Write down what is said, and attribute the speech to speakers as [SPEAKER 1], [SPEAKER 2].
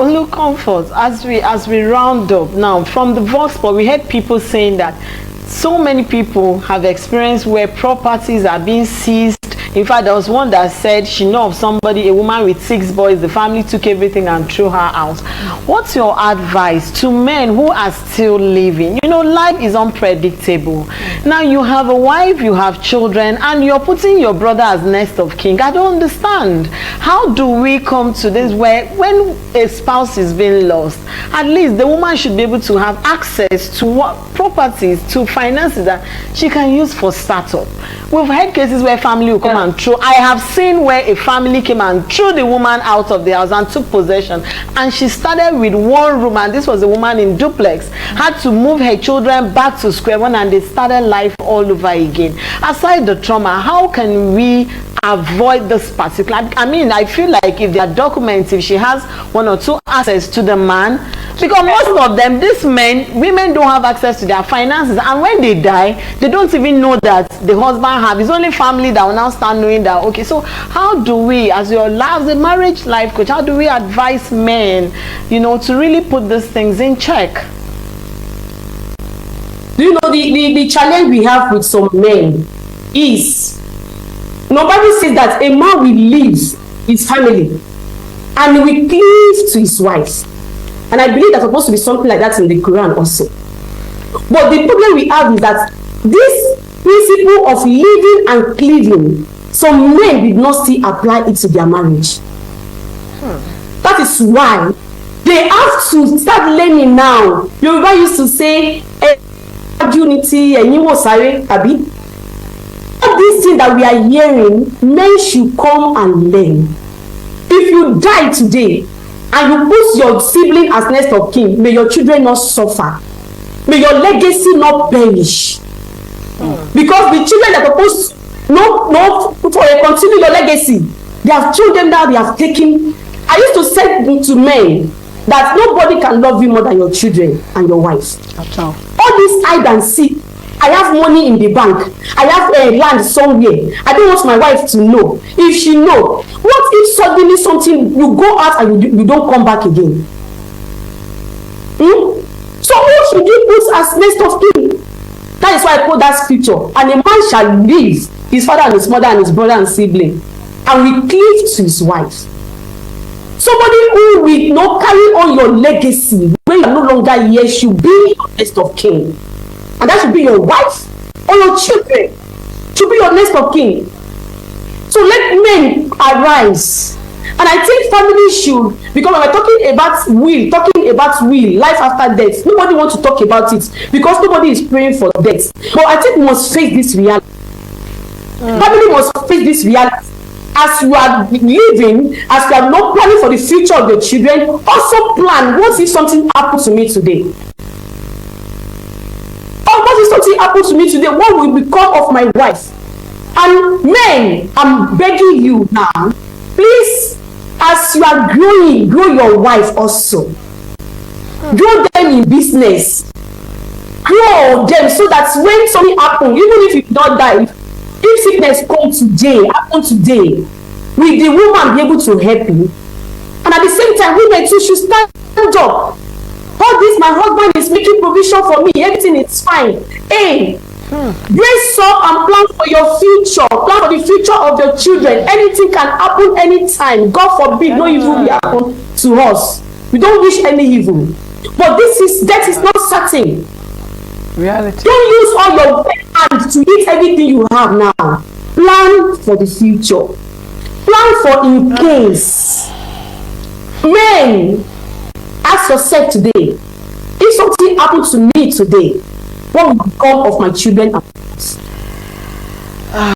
[SPEAKER 1] Look, Comfort, as we round up now from the Vox Pop, we heard people saying that so many people have experienced where properties are being seized. In fact, there was one that said she knew of somebody, a woman with 6 boys, the family took everything and threw her out. What's your advice to men who are still living? You know, life is unpredictable. Now you have a wife, you have children, and you're putting your brother as next of kin. I don't understand. How do we come to this where when a spouse is being lost, at least the woman should be able to have access to what properties, to finances that she can use for startup? We've had cases where family will come and throw. I have seen where a family came and threw the woman out of the house and took possession, and she started with 1 room, and this was a woman in duplex, had to move her children back to square one, and they started life all over again. Aside the trauma, how can we avoid this particular? I mean, I feel like if there are documents, if she has 1 or 2 access to the man, because most of them, these men, women don't have access to their finances, and when they die, they don't even know that the husband have. It's only family that will now start knowing that. Okay, so how do we, as a marriage life coach, how do we advise men, you know, to really put these things in check?
[SPEAKER 2] Do you know the challenge we have with some men is, nobody says that a man will leave his family and will cleave to his wife. And I believe there's supposed to be something like that in the Quran also. But the problem we have is that this principle of living and cleaving, some men did not still apply it to their marriage. That is why they have to start learning now. Yoruba used to say, unity, and you was sorry, Abi. All these things that we are hearing, men should come and learn. If you die today and you put your sibling as next of kin, may your children not suffer. May your legacy not perish. Because the children that are supposed no for continue your legacy, they have children that they have taken. I used to say to men that nobody can love you more than your children and your wife. All this hide and seek. I have money in the bank. I have land somewhere. I don't want my wife to know. If she know, what if suddenly something, you go out and you don't come back again? So who should you put as next of kin? That is why I put that scripture. And a man shall leave his father and his mother and his brother and sibling, and will cleave to his wife. Somebody who will not carry on your legacy when you are no longer here should be your next of kin. And that should be your wife or your children. Should be your next of kin. So let men arise. And I think family should, because when we're talking about will, life after death, nobody wants to talk about it because nobody is praying for death. But I think we must face this reality. Family must face this reality. As you are living, as you are not planning for the future of your children, also plan, what if something happened to me today? Or what if something happened to me today? What will become of my wife? And men, I'm begging you now, please, as you are growing, grow your wife also. Grow them in business. Grow them so that when something happens, even if you don't die, if sickness happen today, will the woman be able to help you? And at the same time, women too should stand up. All this, my husband is making provision for me, everything is fine. Hey, brace up and plan for your future. Plan for the future of your children. Anything can happen anytime. God forbid, no evil will happen to us. We don't wish any evil. But death is not certain.
[SPEAKER 1] Reality.
[SPEAKER 2] Don't use all your hands to eat everything you have now. Plan for the future. Plan for in case. Men, ask yourself today, if something happened to me today, what will become of my children and us?